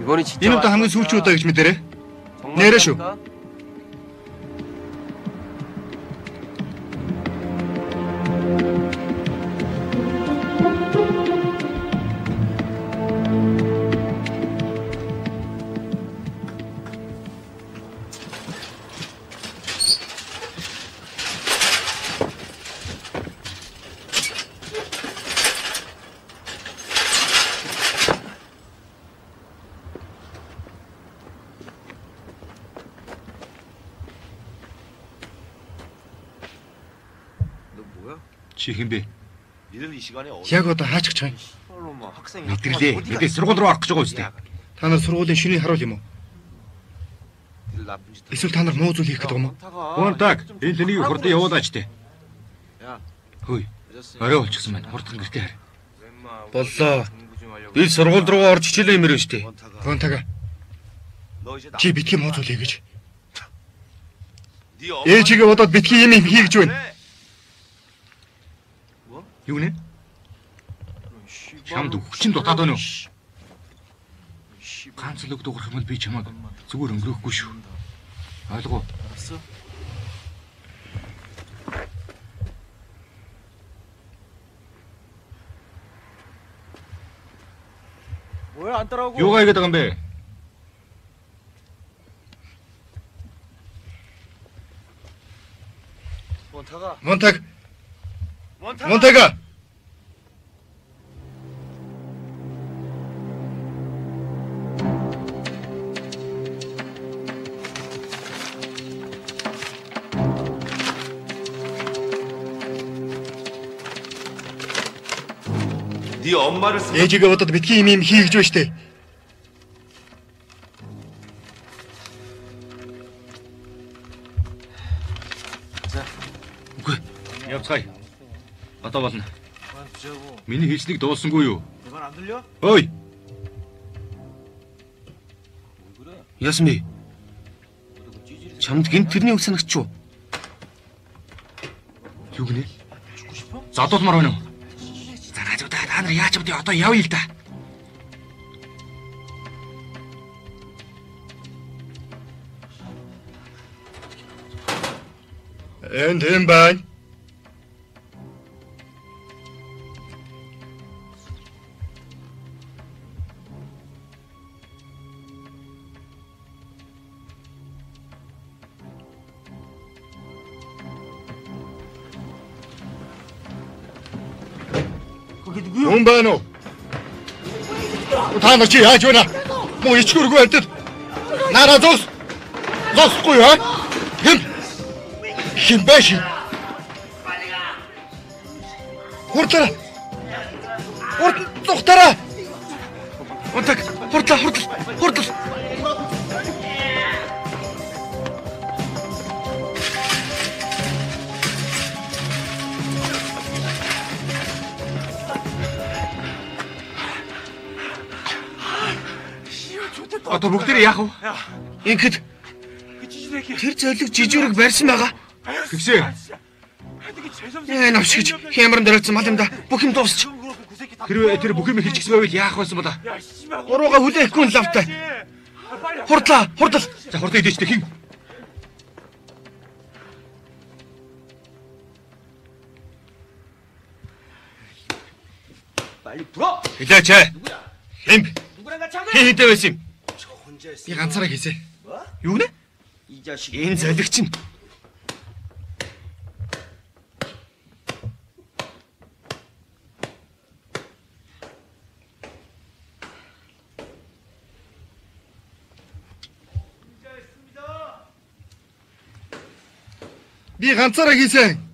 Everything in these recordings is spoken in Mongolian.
Энэ удаа хамгийн сүүлчийн удаа гэж мэдэрээ. Нэрэ шүү. Чи хэм бэ? Яг одоо хаач гэж байгаа юм? Мэдэрлээ. Мэдээ сургууль руу орох гэж байгаа үстэй. Та нар сургуулийн шинийг харуул юм уу? Эсвэл та нар нуу зүйл хийх гэдэг юм уу? Гонтаг, энэ тэнийг хурдан явуулаач тэ. Хөөе. Орой болчихсон байна. Хурдан гэртээ хар. Боллоо. Би сургууль руу орж хичээлээ юмэр штэ. Гонтаг. Чи битгий нуу зүйл хий гэж. Ээжигээ бодоод битгий юм хий гэж байна. Юу нэ? Чамд хүчин дутаад байна уу? Ганц л өгд уурах юм бол би чамайг зүгээр өнгөрөөхгүй шүү. Ойлгоо. Юугаа игээд байгаа юм бэ? Монтаг. Монтага. ээжигээ бодоод битгий юм хий гэж байна штэ. Үгүй. Явцгаая. Одоо болно. Миний хийснийг дуулсангүй юу? Ой. Яасан бэ? Чамд гинт тэрний үг санагч юу? Юу гинэ? Задуулмаар байна уу? Та нар яаж авдээ одоо явъя л да. Энд юм байна. Хүн байна уу? Та нар чи яаж байна? Муу ичгүргүй байдад. Нараа зосгүй аа? Хин баш. Хурдлаа. Зохтараа. Онтаг, хурдл. Одоо бүгдээ яах вэ? Ингээд тэр золиг жижигрэг барьсан байгаа. Тэгсээ. Навш гэж хямран дөрөлцсөн мал юм да. Бүх юм дуусч. Хэрвээ тэр бүх юм хэлчихсэн байвал яах байсан бала? Гурууга хүлээхгүй л лавтай. Хурдл. За хурдан идэж тэ хин. Хэлээч. Хин хийдэ байсан юм. Би ганцаараа хийсэ. Юу нэ? Энэ золиг чинь. Би ганцаараа хийсэ.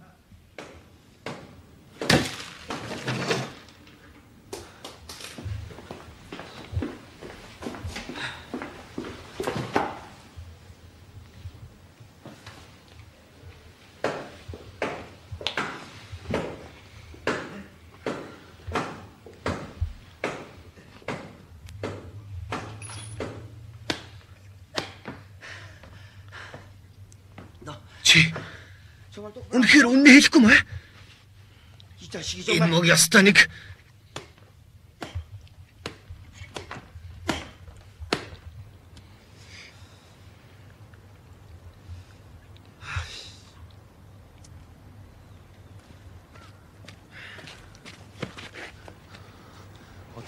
Үнэхээр үнэ хэлэхгүй маа. Энэ мог ястаа нэг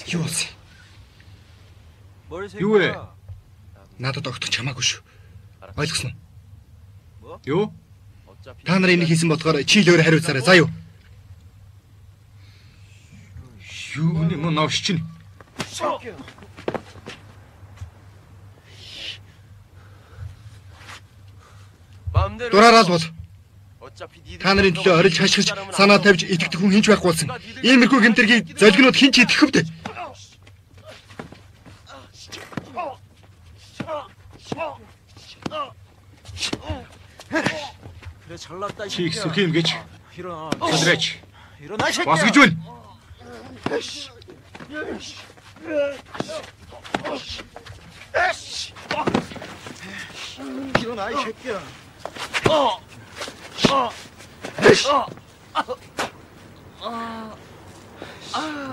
Юу болсон? Юу вэ? Надад огтох чамаагүй шүү. Ойлгосноо? Юу? Та нар энийг хийсэн болохоор чи л өөрөө хариуцаарай. За юу? Юуны мөн авч чинь. Дураараа л бол. Та нарын төлөө орилж хашгирч санаа тавьж итгэдэг хүн хинч байхгүй болсон. Иймэрхүү гэмтэргийг золгинууд хинч итгэх вэ? Чи их сүх юм гэж. Өдрөөч. Бас гэж байна. 일어나 이 새끼야.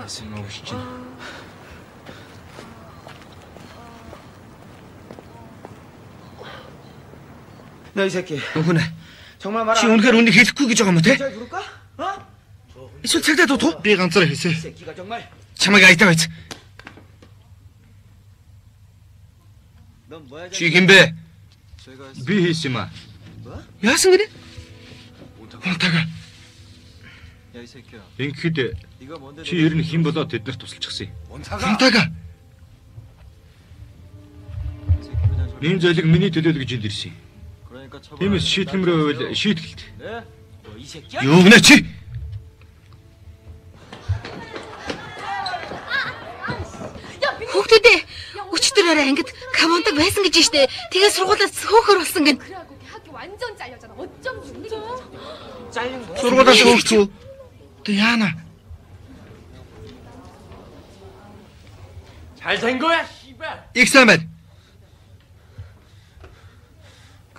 Sen avuç için. 너 이 새끼. Нүхнэ. 정말 말 Чи 안 үнэхээр үнийг хэлэхгүй гэж байгаа юм те? 잘 부를까? 어? Эсвэл цагдаа дутуу? Би ганцаараа 이 хэлсэн. 새끼가 정말. Чамайг айтаа байц. 넌 뭐야? Чи хэм бэ? Би хийсэн юм аа. Яасан гинэ? Хонтага. 야 이 새끼야. Ингэхэд 네가 뭔데? чи ер нь хэн болоод тэднэрт тусалчихсан юм. Хонтага. Ийм золиг миний төлөө л гэж энд ирсэн юм. 그러니까 처벌. Тиймээс шийтгэмрээ байвал шийтгэлт. 네? 너이 새끼야? Юу гинэ чи? Хүүхдүүдээ өчтөрөөрөө ангид камондаг байсан гэж штэ. Тэгээ сургуулиас хөөхөр болсон гин. 그래갖고 걔 학교 완전 잘렸잖아. 어쩜 좋니? 잘린 거. Сургуулиас хөөгчүү. Тэ яана. 잘된 거야, 씨발. Их сайн байна.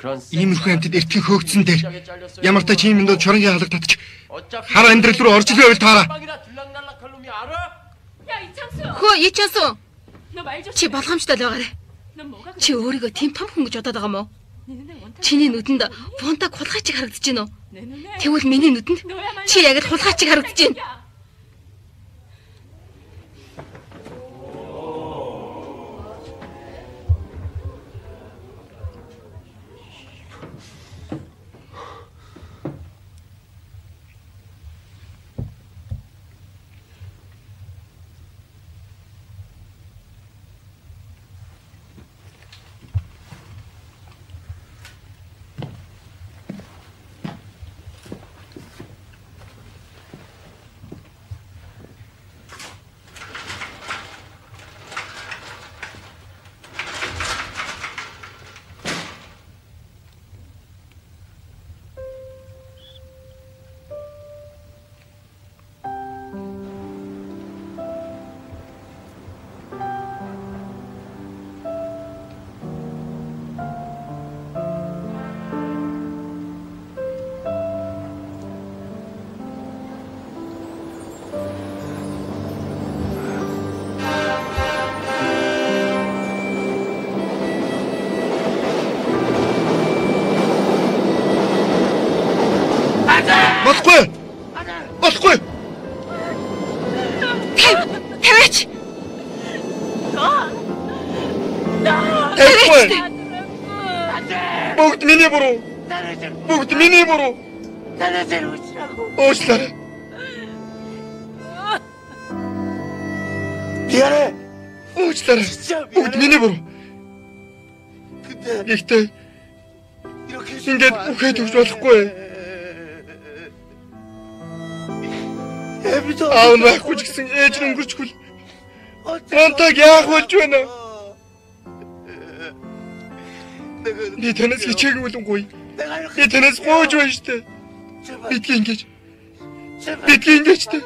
그런 Иймэрхүү амтд эртхэн хөөгдсөн дээр ямар та чи минь чоронгийн халаг татчих. Хар амьдрал руу орж ирэх байвал таараа. 빵이나 들락날락할 놈이 알아? 야 이창수, Хөө Ичансуу. 너 말 좀. Чи болгоомжтой л байгаарэ. 넌 뭐가 그래? Чи өөрийгөө тийм том хүн гэж бодоод байгаа мó? 내 눈에 원탁. Чиний нүдэнд фонтаг хулгайчиг харагдаж байна уу? 내 눈에. Тэгвэл миний нүдэнд 너야말로. чи яг л хулгайчиг харагдаж байна. 야. Болохгүй. Болохгүй. Таваач. Болохгүй. Бүгд миний буруу. Бүгд миний буруу. Уучлаарай. 미안해. Уучлаарай. 진짜 Бүгд 미안해. миний буруу. 근데 Гэхдээ 이렇게 ингээд бүхэд өгч болохгүй. 애비도 Аав нь байхгүй ч гэсэн ээж нь өнгөрчгүй. Монтаг яах болж байна? Би танаас хичээгүй болонгүй. 내가 이렇게 Би танаас гоож байна штэ. 제발 Бидгийн ингэж. 제발 Бидгийн ингэж тэ.